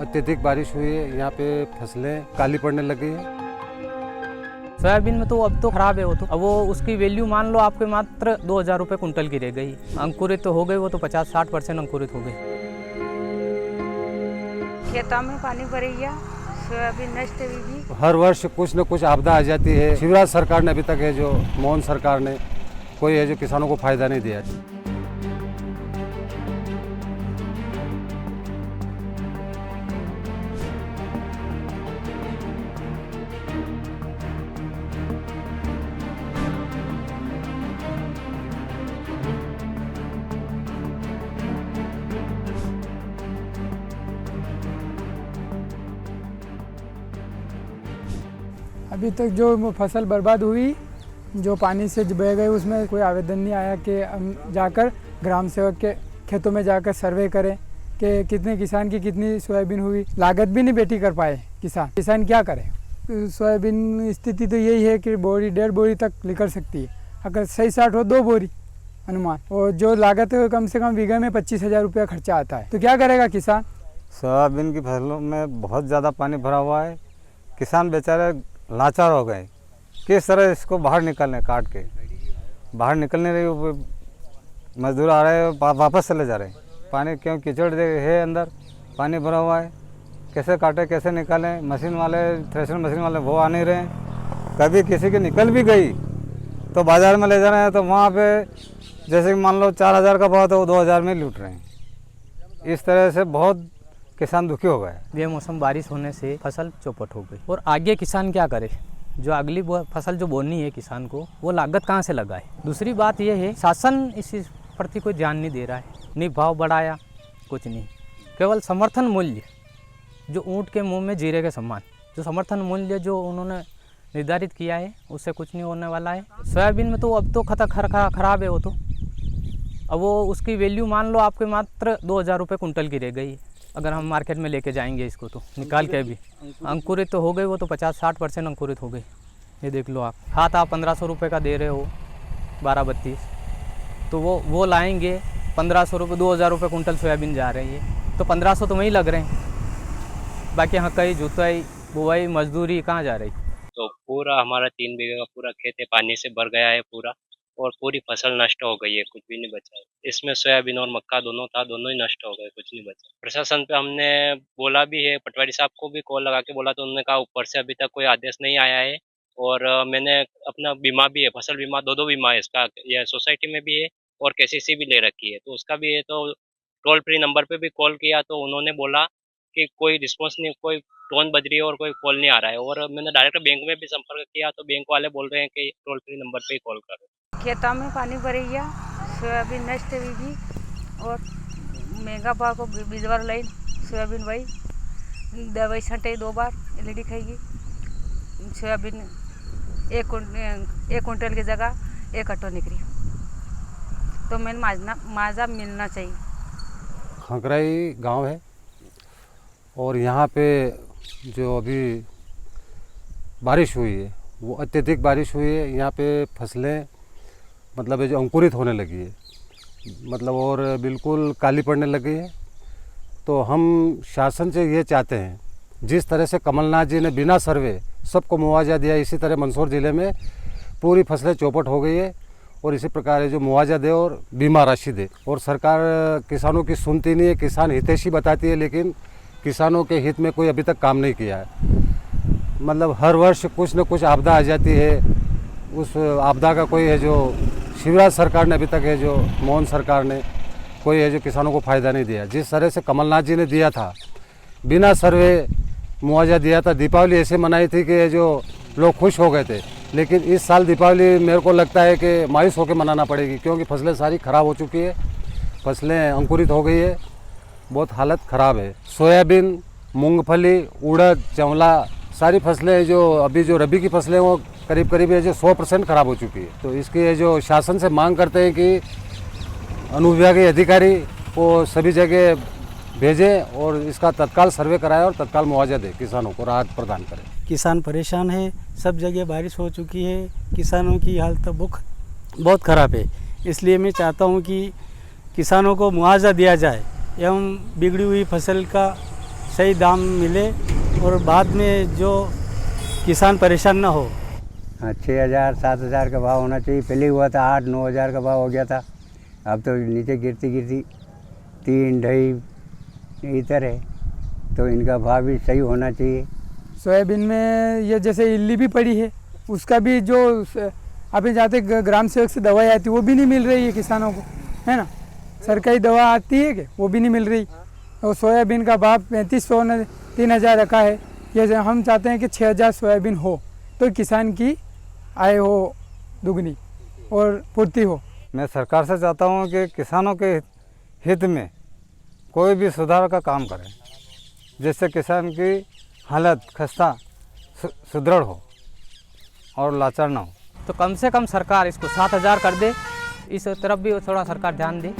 अत्यधिक बारिश हुई है, यहाँ पे फसलें काली पड़ने लगी है। सोयाबीन में तो अब तो खराब है वो तो, अब वो उसकी वैल्यू मान लो आपके मात्र 2000 रुपये कुंटल की रह गई। अंकुरित तो हो गई, वो तो 50-60% अंकुरित हो गई। खेतों में पानी भर गया, सोयाबीन नष्ट हुई। हर वर्ष कुछ न कुछ आपदा आ जाती है। शिवराज सरकार ने अभी तक है जो मोहन सरकार ने कोई है जो किसानों को फायदा नहीं दिया। अभी तक जो फसल बर्बाद हुई, जो पानी से बह गए, उसमें कोई आवेदन नहीं आया कि हम जाकर ग्राम सेवक के खेतों में जाकर सर्वे करें कि कितने किसान की कितनी सोयाबीन हुई। लागत भी नहीं बेटी कर पाए किसान क्या करें। सोयाबीन स्थिति तो यही है कि बोरी 1.5 बोरी तक निकल सकती है, अगर सही साठ हो 2 बोरी अनुमान, और जो लागत है कम से कम बीघे में 25,000 रुपया खर्चा आता है। तो क्या करेगा किसान। सोयाबीन की फसलों में बहुत ज़्यादा पानी भरा हुआ है। किसान बेचारे लाचार हो गए, किस तरह इसको बाहर निकलने, काट के बाहर निकलने रहे। मजदूर आ रहे हैं, वापस चले जा रहे हैं। पानी क्यों कीचड़ है, अंदर पानी भरा हुआ है, कैसे काटे कैसे निकालें। मशीन वाले, थ्रेशर मशीन वाले वो आ नहीं रहे हैं। कभी किसी की निकल भी गई तो बाज़ार में ले जा रहे हैं, तो वहाँ पे जैसे कि मान लो 4000 का भाव तो वो 2000 में लूट रहे हैं। इस तरह से बहुत किसान दुखी हो गए। बेमौसम बारिश होने से फसल चौपट हो गई, और आगे किसान क्या करे। जो अगली फसल जो बोनी है किसान को, वो लागत कहाँ से लगाए। दूसरी बात यह है, शासन इस प्रति कोई ध्यान नहीं दे रहा है। नहीं भाव बढ़ाया, कुछ नहीं, केवल समर्थन मूल्य जो ऊँट के मुंह में जीरे के समान, जो समर्थन मूल्य जो उन्होंने निर्धारित किया है, उससे कुछ नहीं होने वाला है। सोयाबीन में तो अब तो खराब है वो तो, अब वो उसकी वैल्यू मान लो आपके मात्र 2000 रुपये कुंटल की रह गई। अगर हम मार्केट में लेके जाएंगे इसको तो निकाल के भी, अंकुरित तो हो गई, वो तो 50-60% अंकुरित हो गई। ये देख लो आप, खाद आप 1500 रुपये का दे रहे हो 12-32, तो वो लाएंगे 1500 रुपये, 2000 रुपये कुंटल सोयाबीन जा रही है, तो 1500 तो वहीं लग रहे हैं। बाकी हकाई, जुताई, बुआई, मजदूरी कहाँ जा रही। तो पूरा हमारा 3 बीघे का पूरा खेत है, पानी से भर गया है पूरा, और पूरी फसल नष्ट हो गई है, कुछ भी नहीं बचा है। इसमें सोयाबीन और मक्का दोनों था, दोनों ही नष्ट हो गए, कुछ नहीं बचा। प्रशासन पे हमने बोला भी है, पटवारी साहब को भी कॉल लगा के बोला, तो उन्होंने कहा ऊपर से अभी तक कोई आदेश नहीं आया है। और मैंने अपना बीमा भी है, फसल बीमा, 2 बीमा है इसका, यह सोसाइटी में भी है और केसीसी भी ले रखी है, तो उसका भी है। तो टोल फ्री नंबर पे भी कॉल किया, तो उन्होंने बोला कि कोई रिस्पॉन्स नहीं, कोई टोन बज रही है और कोई कॉल नहीं आ रहा है। और मैंने डायरेक्ट बैंक में भी संपर्क किया, तो बैंक वाले बोल रहे हैं कि टोल फ्री नंबर पे ही कॉल करो। खेतों में पानी भर गया, सोयाबीन नष्ट हुई, और महंगा भाव को बीजवार लाइन सोयाबीन भाई दवाई छंटे 2 बार एलईडी खाएगी। सोयाबीन एक कुंटल की जगह 1 कट्टो निकली, तो मैंने माजा मिलना चाहिए। खंकराई गांव है, और यहाँ पे जो अभी बारिश हुई है वो अत्यधिक बारिश हुई है। यहाँ पे फसलें मतलब जो अंकुरित होने लगी है, मतलब और बिल्कुल काली पड़ने लगी है। तो हम शासन से ये चाहते हैं, जिस तरह से कमलनाथ जी ने बिना सर्वे सबको मुआवजा दिया, इसी तरह मंदसौर ज़िले में पूरी फसलें चौपट हो गई है, और इसी प्रकार जो मुआवजा दे और बीमा राशि दे। और सरकार किसानों की सुनती नहीं है, किसान हितैषी बताती है, लेकिन किसानों के हित में कोई अभी तक काम नहीं किया है। मतलब हर वर्ष कुछ न कुछ आपदा आ जाती है, उस आपदा का कोई है जो शिवराज सरकार ने अभी तक है जो मोहन सरकार ने कोई है जो किसानों को फ़ायदा नहीं दिया। जिस तरह से कमलनाथ जी ने दिया था, बिना सर्वे मुआवजा दिया था, दीपावली ऐसे मनाई थी कि जो लोग खुश हो गए थे। लेकिन इस साल दीपावली मेरे को लगता है कि मायूस होकर मनाना पड़ेगी, क्योंकि फसलें सारी ख़राब हो चुकी है, फसलें अंकुरित हो गई है, बहुत हालत ख़राब है। सोयाबीन, मूंगफली, उड़द, चंवला, सारी फसलें जो अभी जो रबी की फसलें वो करीब है जो 100% ख़राब हो चुकी है। तो इसकी जो शासन से मांग करते हैं कि अनुविभागीय अधिकारी को सभी जगह भेजें और इसका तत्काल सर्वे कराएं और तत्काल मुआवजा दें, किसानों को राहत प्रदान करें। किसान परेशान है, सब जगह बारिश हो चुकी है, किसानों की हालत बहुत ख़राब है। इसलिए मैं चाहता हूं कि किसानों को मुआवजा दिया जाए एवं बिगड़ी हुई फसल का सही दाम मिले और बाद में जो किसान परेशान ना हो। हाँ, 6,000-7,000 का भाव होना चाहिए। पहले हुआ था 8-9 हज़ार का भाव हो गया था, अब तो नीचे गिरती गिरती 3-2.5 इधर है, तो इनका भाव भी सही होना चाहिए। सोयाबीन में ये जैसे इल्ली भी पड़ी है, उसका भी जो अभी जाते ग्राम सेवक से दवाई आती है वो भी नहीं मिल रही है किसानों को, है ना। सरकारी दवा आती है कि वो भी नहीं मिल रही। और सोयाबीन का भाव 3500 ने 3,000 रखा है। ये हम चाहते हैं कि 6,000 सोयाबीन हो तो किसान की आय हो दुगनी और पूर्ति हो। मैं सरकार से चाहता हूँ कि किसानों के हित में कोई भी सुधार का काम करें, जिससे किसान की हालत खस्ता सुदृढ़ हो और लाचार ना हो। तो कम से कम सरकार इसको 7,000 कर दे, इस तरफ भी थोड़ा सरकार ध्यान दे।